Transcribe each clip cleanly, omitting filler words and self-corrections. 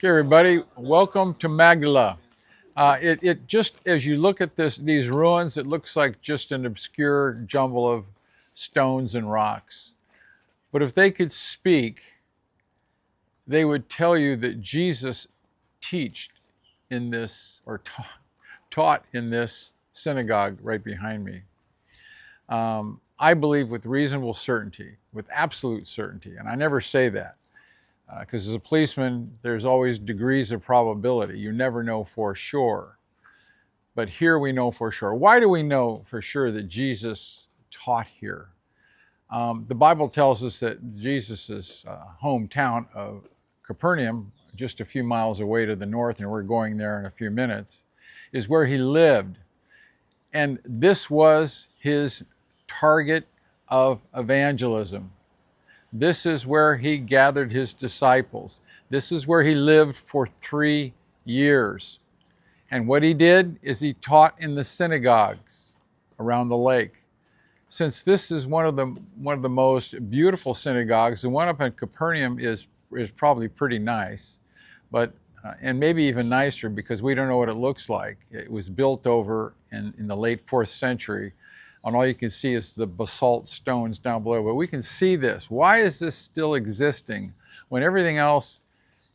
Okay, everybody, welcome to Magdala. It just, as you look at these ruins, it looks like just an obscure jumble of stones and rocks. But if they could speak, they would tell you that Jesus taught in this, or taught in this synagogue right behind me. I believe with reasonable certainty, with absolute certainty, and I never say that. Because as a policeman, there's always degrees of probability. You never know for sure. But here we know for sure. Why do we know for sure that Jesus taught here? The Bible tells us that Jesus' hometown of Capernaum, just a few miles away to the north, and we're going there in a few minutes, is where he lived. And this was his target of evangelism. This is where he gathered his disciples. This is where he lived for 3 years. And what he did is he taught in the synagogues around the lake. Since this is one of the most beautiful synagogues, the one up in Capernaum is probably pretty nice, but and maybe even nicer because we don't know what it looks like. It was built over in the late 4th century. And all you can see is the basalt stones down below. But we can see this. Why is this still existing when everything else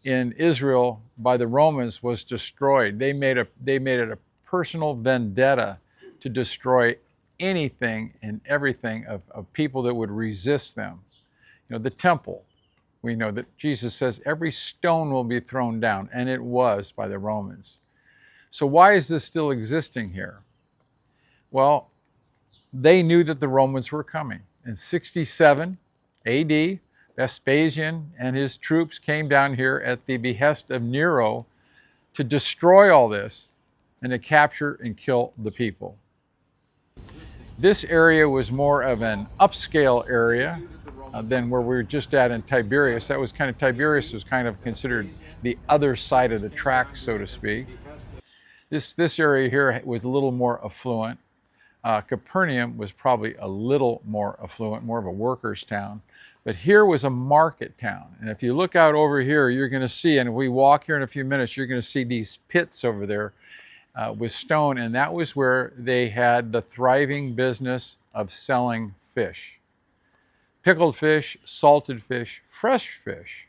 in Israel by the Romans was destroyed? They made it a personal vendetta to destroy anything and everything of people that would resist them. You know, the temple. We know that Jesus says every stone will be thrown down, and it was by the Romans. So why is this still existing here? Well, they knew that the Romans were coming. In 67 AD, Vespasian and his troops came down here at the behest of Nero to destroy all this and to capture and kill the people. This area was more of an upscale area than where we were just at in Tiberias. Tiberias was kind of considered the other side of the track, so to speak. This area here was a little more affluent. Capernaum was probably a little more affluent, more of a workers' town. But here was a market town. And if you look out over here, you're going to see, and if we walk here in a few minutes, you're going to see these pits over there with stone. And that was where they had the thriving business of selling fish. Pickled fish, salted fish, fresh fish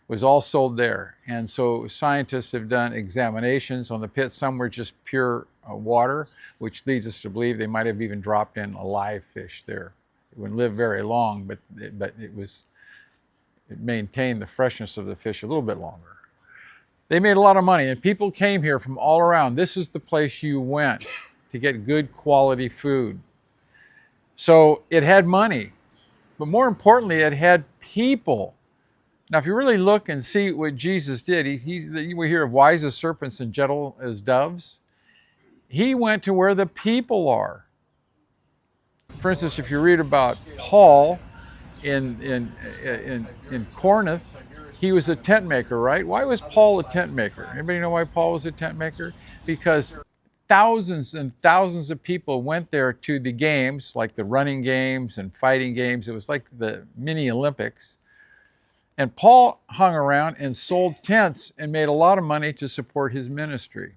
was all sold there. And so scientists have done examinations on the pits. Some were just pure water, which leads us to believe they might have even dropped in a live fish there. It wouldn't live very long, but it maintained the freshness of the fish a little bit longer. They made a lot of money, and people came here from all around. This is the place you went to get good quality food. So it had money, but more importantly, it had people. Now, if you really look and see what Jesus did, we hear of wise as serpents and gentle as doves. He went to where the people are. For instance, if you read about Paul in Cornuke, he was a tent maker, right? Why was Paul a tent maker? Anybody know why Paul was a tent maker? Because thousands and thousands of people went there to the games, like the running games and fighting games. It was like the mini Olympics. And Paul hung around and sold tents and made a lot of money to support his ministry.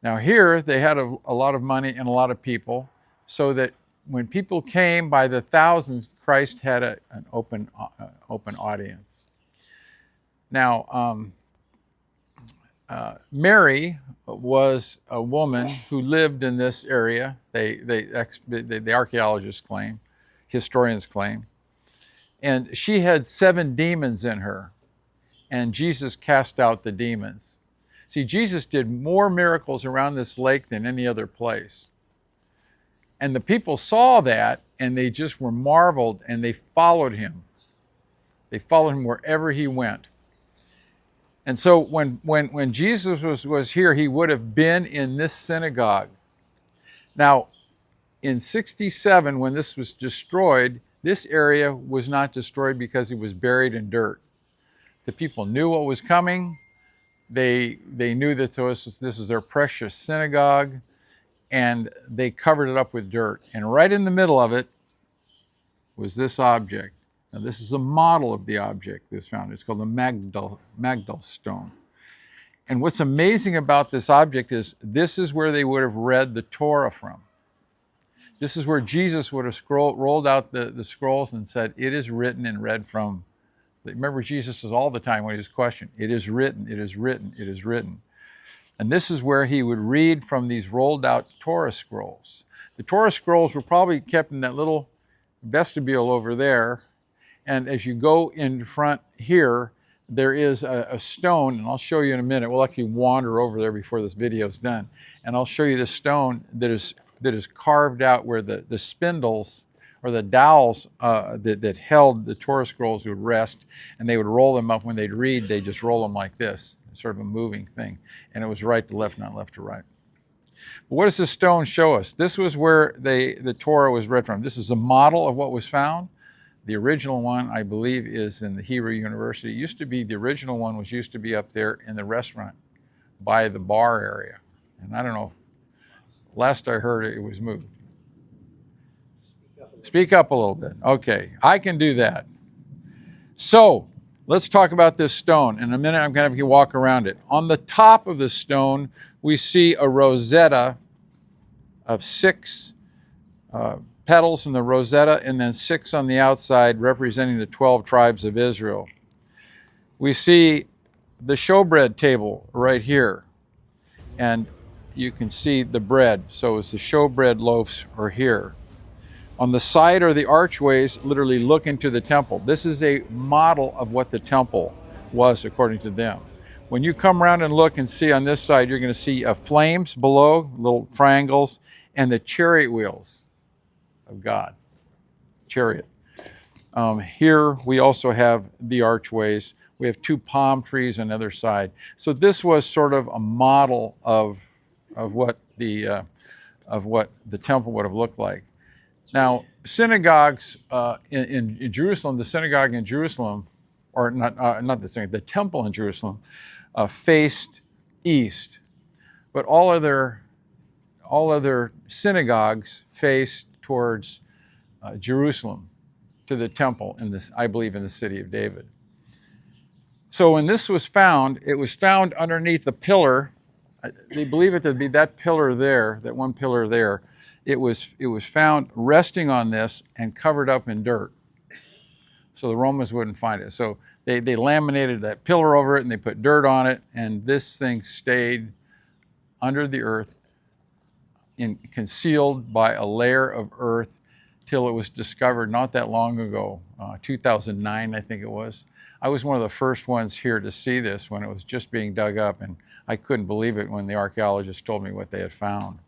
Now here, they had a lot of money and a lot of people, so that when people came by the thousands, Christ had an open audience. Now, Mary was a woman who lived in this area. The archaeologists claim, historians claim. And she had 7 demons in her, and Jesus cast out the demons. See, Jesus did more miracles around this lake than any other place. And the people saw that, and they just were marveled, and they followed him. They followed him wherever he went. And so when Jesus was here, he would have been in this synagogue. Now, in 67, when this was destroyed, this area was not destroyed because it was buried in dirt. The people knew what was coming. They knew that this was their precious synagogue, and they covered it up with dirt. And right in the middle of it was this object. Now, this is a model of the object that was found. It's called the Magdala Stone. And what's amazing about this object is this is where they would have read the Torah from. This is where Jesus would have rolled out the scrolls and said, "It is written," and read from. Remember, Jesus says all the time when he was questioned, "It is written, it is written, it is written." And this is where he would read from these rolled out Torah scrolls. The Torah scrolls were probably kept in that little vestibule over there. And as you go in front here, there is a stone, and I'll show you in a minute. We'll actually wander over there before this video is done. And I'll show you the stone that is carved out where the spindles or the dowels that held the Torah scrolls would rest, and they would roll them up. When they'd read, they'd just roll them like this, sort of a moving thing. And it was right to left, not left to right. But what does this stone show us? This was where the Torah was read from. This is a model of what was found. The original one, I believe, is in the Hebrew University. It used to be, the original one used to be up there in the restaurant by the bar area. And I don't know, last I heard it was moved. Speak up a little bit. Okay, I can do that. So, let's talk about this stone. In a minute, I'm going to have you walk around it. On the top of the stone, we see a rosetta of 6 petals in the rosetta, and then 6 on the outside representing the 12 tribes of Israel. We see the showbread table right here, and you can see the bread. So as the showbread loaves are here. On the side are the archways, literally look into the temple. This is a model of what the temple was according to them. When you come around and look and see on this side, you're going to see flames below, little triangles, and the chariot wheels of God, chariot. Here we also have the archways. We have 2 palm trees on the other side. So this was sort of a model of what the temple would have looked like. Now, synagogues in Jerusalem, the synagogue in Jerusalem, or not the synagogue, the temple in Jerusalem, faced east, but all other synagogues faced towards Jerusalem, to the temple I believe in the city of David. So when this was found, it was found underneath the pillar. They believe it to be that pillar there, that one pillar there. It was found resting on this and covered up in dirt, so the Romans wouldn't find it. So they laminated that pillar over it and they put dirt on it, and this thing stayed under the earth, concealed by a layer of earth, till it was discovered not that long ago, 2009 I think it was. I was one of the first ones here to see this when it was just being dug up, and I couldn't believe it when the archaeologists told me what they had found.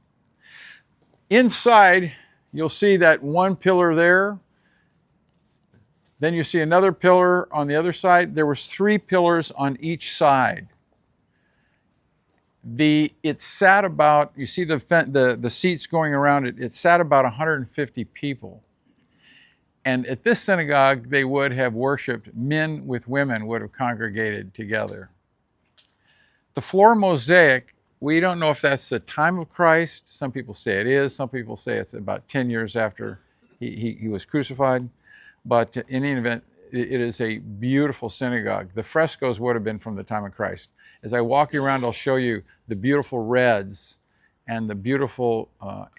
Inside, you'll see that one pillar there. Then you see another pillar on the other side. There was 3 pillars on each side. It sat about, you see the seats going around it, it sat about 150 people. And at this synagogue, they would have worshiped, men with women would have congregated together. The floor mosaic, we don't know if that's the time of Christ. Some people say it is. Some people say it's about 10 years after he was crucified. But in any event, it is a beautiful synagogue. The frescoes would have been from the time of Christ. As I walk you around, I'll show you the beautiful reds and the beautiful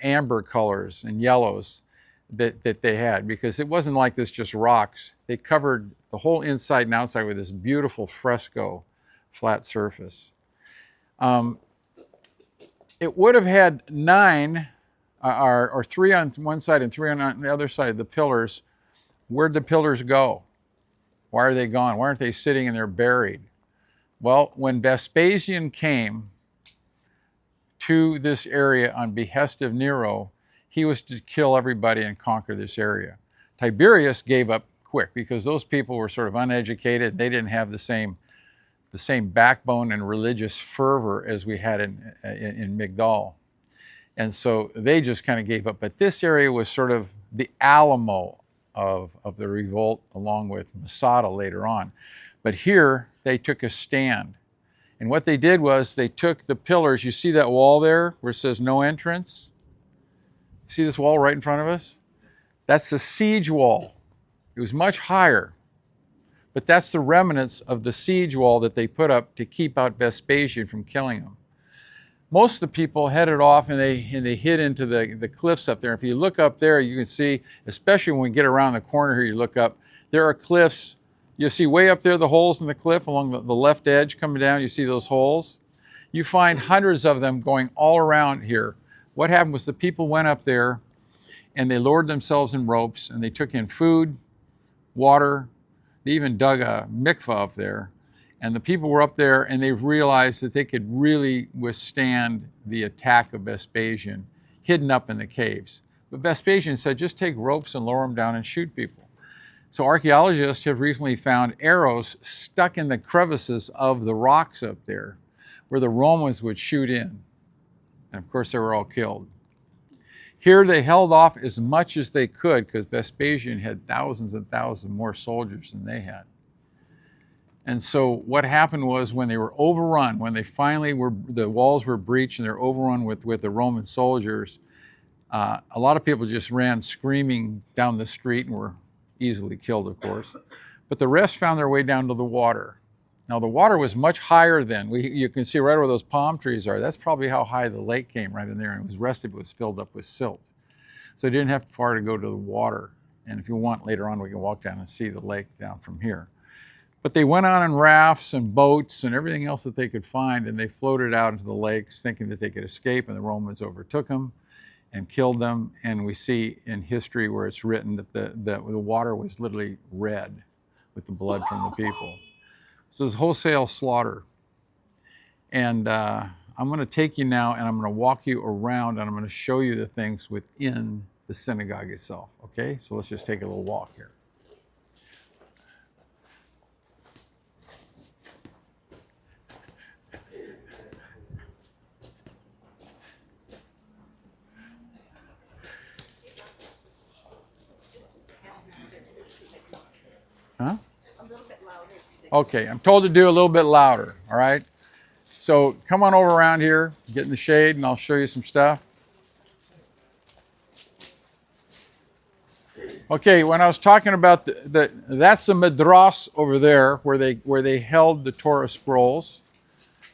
amber colors and yellows that they had, because it wasn't like this just rocks. They covered the whole inside and outside with this beautiful fresco flat surface. It would have had 9 or 3 on one side and 3 on the other side of the pillars. Where'd the pillars go? Why are they gone? Why aren't they sitting and they're buried? Well, when Vespasian came to this area on behest of Nero, he was to kill everybody and conquer this area. Tiberius gave up quick because those people were sort of uneducated. They didn't have the same backbone and religious fervor as we had in Migdal. And so they just kind of gave up. But this area was sort of the Alamo of the revolt, along with Masada later on. But here they took a stand. And what they did was they took the pillars. You see that wall there where it says no entrance? See this wall right in front of us? That's the siege wall. It was much higher. But that's the remnants of the siege wall that they put up to keep out Vespasian from killing them. Most of the people headed off and they hid into the cliffs up there. If you look up there, you can see, especially when we get around the corner here, you look up, there are cliffs. You see way up there the holes in the cliff along the left edge coming down, you see those holes? You find hundreds of them going all around here. What happened was the people went up there and they lowered themselves in ropes and they took in food, water. They even dug a mikvah up there. And the people were up there and they realized that they could really withstand the attack of Vespasian hidden up in the caves. But Vespasian said, just take ropes and lower them down and shoot people. So archaeologists have recently found arrows stuck in the crevices of the rocks up there where the Romans would shoot in. And of course they were all killed. Here they held off as much as they could because Vespasian had thousands and thousands more soldiers than they had. And so what happened was when they were overrun, when they finally were, the walls were breached and they're overrun with the Roman soldiers, a lot of people just ran screaming down the street and were easily killed, of course. But the rest found their way down to the water. Now the water was much higher then. You can see right where those palm trees are. That's probably how high the lake came right in there, and the rest of it was filled up with silt. So they didn't have far to go to the water. And if you want, later on we can walk down and see the lake down from here. But they went on in rafts and boats and everything else that they could find, and they floated out into the lakes thinking that they could escape, and the Romans overtook them and killed them. And we see in history where it's written that the water was literally red with the blood from the people. So it's wholesale slaughter. And I'm going to take you now and I'm going to walk you around and I'm going to show you the things within the synagogue itself. Okay? So let's just take a little walk here. Huh? A little bit louder. Okay, I'm told to do a little bit louder, all right? So come on over around here, get in the shade, and I'll show you some stuff. Okay, when I was talking about that's the Midrash over there where they held the Torah scrolls.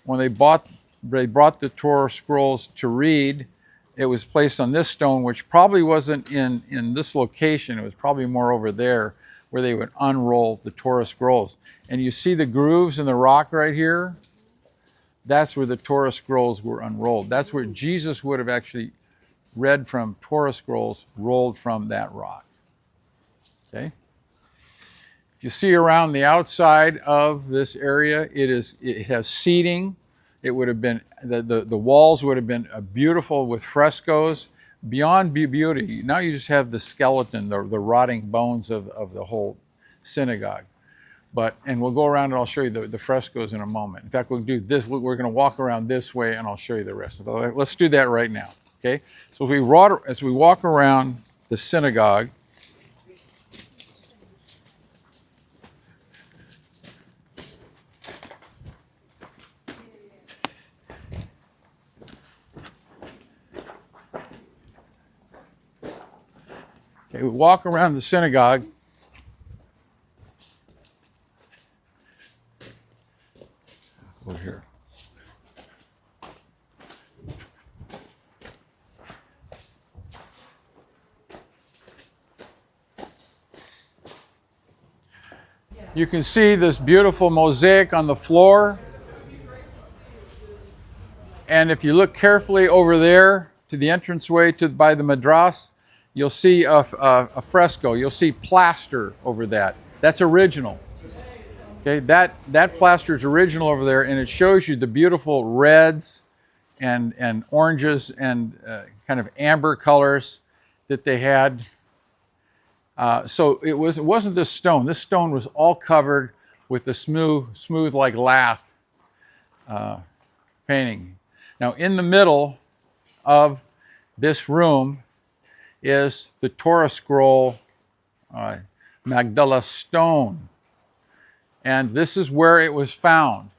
When they brought the Torah scrolls to read, it was placed on this stone, which probably wasn't in this location. It was probably more over there, where they would unroll the Torah scrolls. And you see the grooves in the rock right here? That's where the Torah scrolls were unrolled. That's where Jesus would have actually read from Torah scrolls rolled from that rock. Okay? You see around the outside of this area, it has seating. It would have been, the walls would have been beautiful with frescoes. Beyond beauty, now you just have the skeleton, the rotting bones of the whole synagogue. And we'll go around and I'll show you the frescoes in a moment. In fact, we'll do this. We're going to walk around this way and I'll show you the rest. Let's do that right now, okay? So as we walk around the synagogue, okay, we walk around the synagogue. Over here. You can see this beautiful mosaic on the floor. And if you look carefully over there to the entranceway by the Midrash, you'll see a fresco. You'll see plaster over that. That's original. Okay, that plaster is original over there, and it shows you the beautiful reds and oranges and kind of amber colors that they had. So it wasn't this stone. This stone was all covered with the smooth like lath painting. Now in the middle of this room is the Torah scroll, Magdala Stone. And this is where it was found.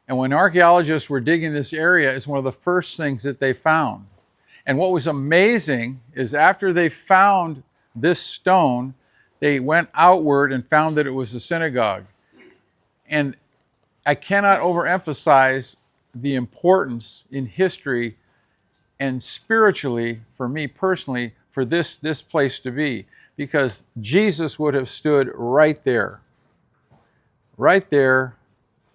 And when archaeologists were digging this area, it's one of the first things that they found. And what was amazing is after they found this stone, They went outward and found that it was a synagogue. And I cannot overemphasize the importance in history and spiritually, for me personally, for this place to be. Because Jesus would have stood right there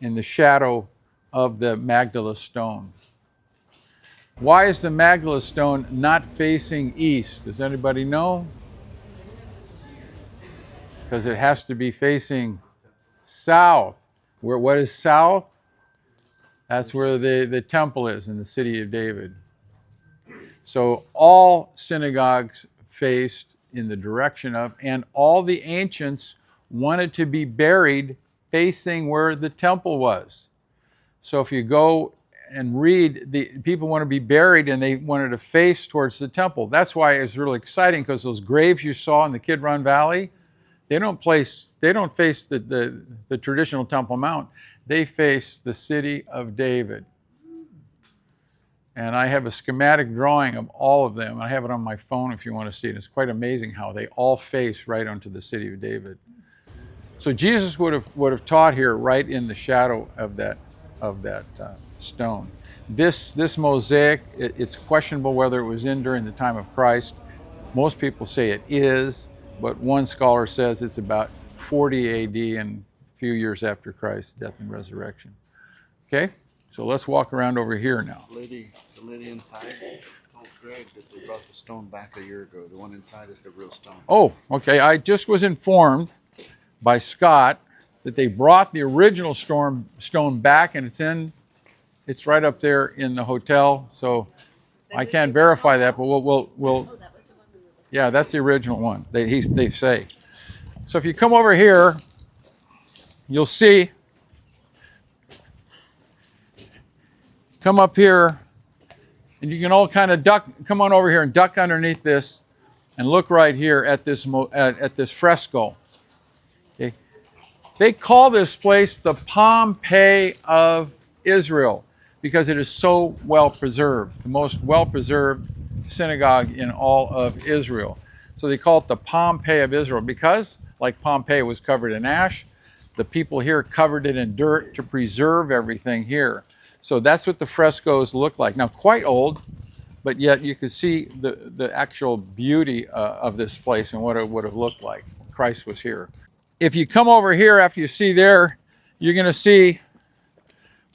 in the shadow of the Magdala Stone. Why is the Magdala Stone not facing east? Does anybody know? Because it has to be facing south. What is south? That's where the temple is in the city of David. So all synagogues faced in the direction of, and all the ancients wanted to be buried facing where the temple was. So if you go and read, the people want to be buried and they wanted to face towards the temple. That's why it's really exciting, because those graves you saw in the Kid Run Valley, they don't face the traditional Temple Mount. They face the city of David. And I have a schematic drawing of all of them. I have it on my phone if you want to see it. It's quite amazing how they all face right onto the city of David. So Jesus would have taught here right in the shadow of that stone. This mosaic, it's questionable whether it was in during the time of Christ. Most people say it is, but one scholar says it's about 40 AD and a few years after Christ's death and resurrection. Okay, so let's walk around over here now. The lady inside told Greg that they brought the stone back a year ago. The one inside is the real stone. Oh, okay. I just was informed by Scott that they brought the original stone back, and it's right up there in the hotel. So I can't verify that, but we'll yeah, that's the original one. They say. So if you come over here, you'll see. Come up here, and you can all kind of come on over here and duck underneath this, and look right here at this fresco. Okay. They call this place the Pompeii of Israel because it is so well preserved, the most well preserved synagogue in all of Israel. So they call it the Pompeii of Israel because, like Pompeii was covered in ash, the people here covered it in dirt to preserve everything here. So that's what the frescoes look like. Now, quite old, but yet you can see the actual beauty of this place and what it would have looked like when Christ was here. If you come over here after you see there, you're going to see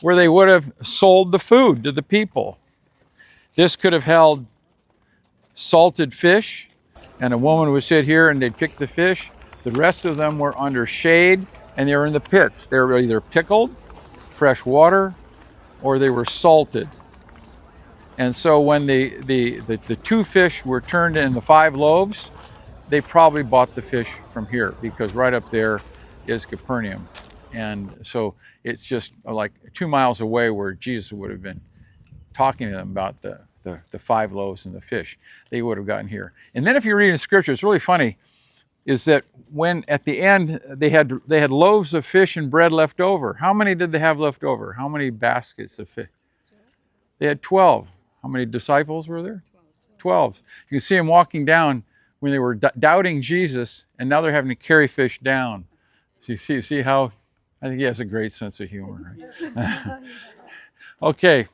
where they would have sold the food to the people. This could have held salted fish, and a woman would sit here and they'd pick the fish. The rest of them were under shade, and they were in the pits. They were either pickled, fresh water, or they were salted. And so when the 2 fish were turned into 5 loaves, they probably bought the fish from here, because right up there is Capernaum. And so it's just like 2 miles away where Jesus would have been talking to them about the 5 loaves and the fish. They would have gotten here. And then if you read in Scripture, it's really funny, is that when at the end they had loaves of fish and bread left over. How many did they have left over? How many baskets of fish? 12. They had 12. How many disciples were there? 12. You can see them walking down when they were doubting Jesus, and now they're having to carry fish down. So you see how, I think he has a great sense of humor. Right? Okay,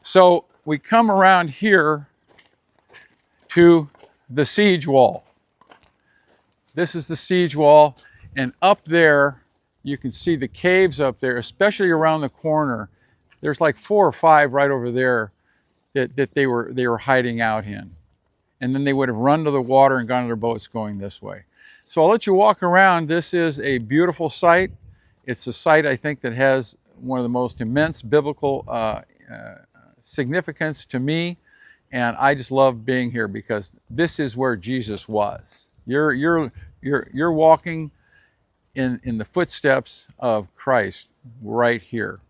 so we come around here to the siege wall. This is the siege wall, and up there you can see the caves up there, especially around the corner. There's like 4 or 5 right over there that they were hiding out in. And then they would have run to the water and gone to their boats going this way. So I'll let you walk around. This is a beautiful site. It's a site, I think, that has one of the most immense biblical significance to me. And I just love being here because this is where Jesus was. You're walking in the footsteps of Christ right here.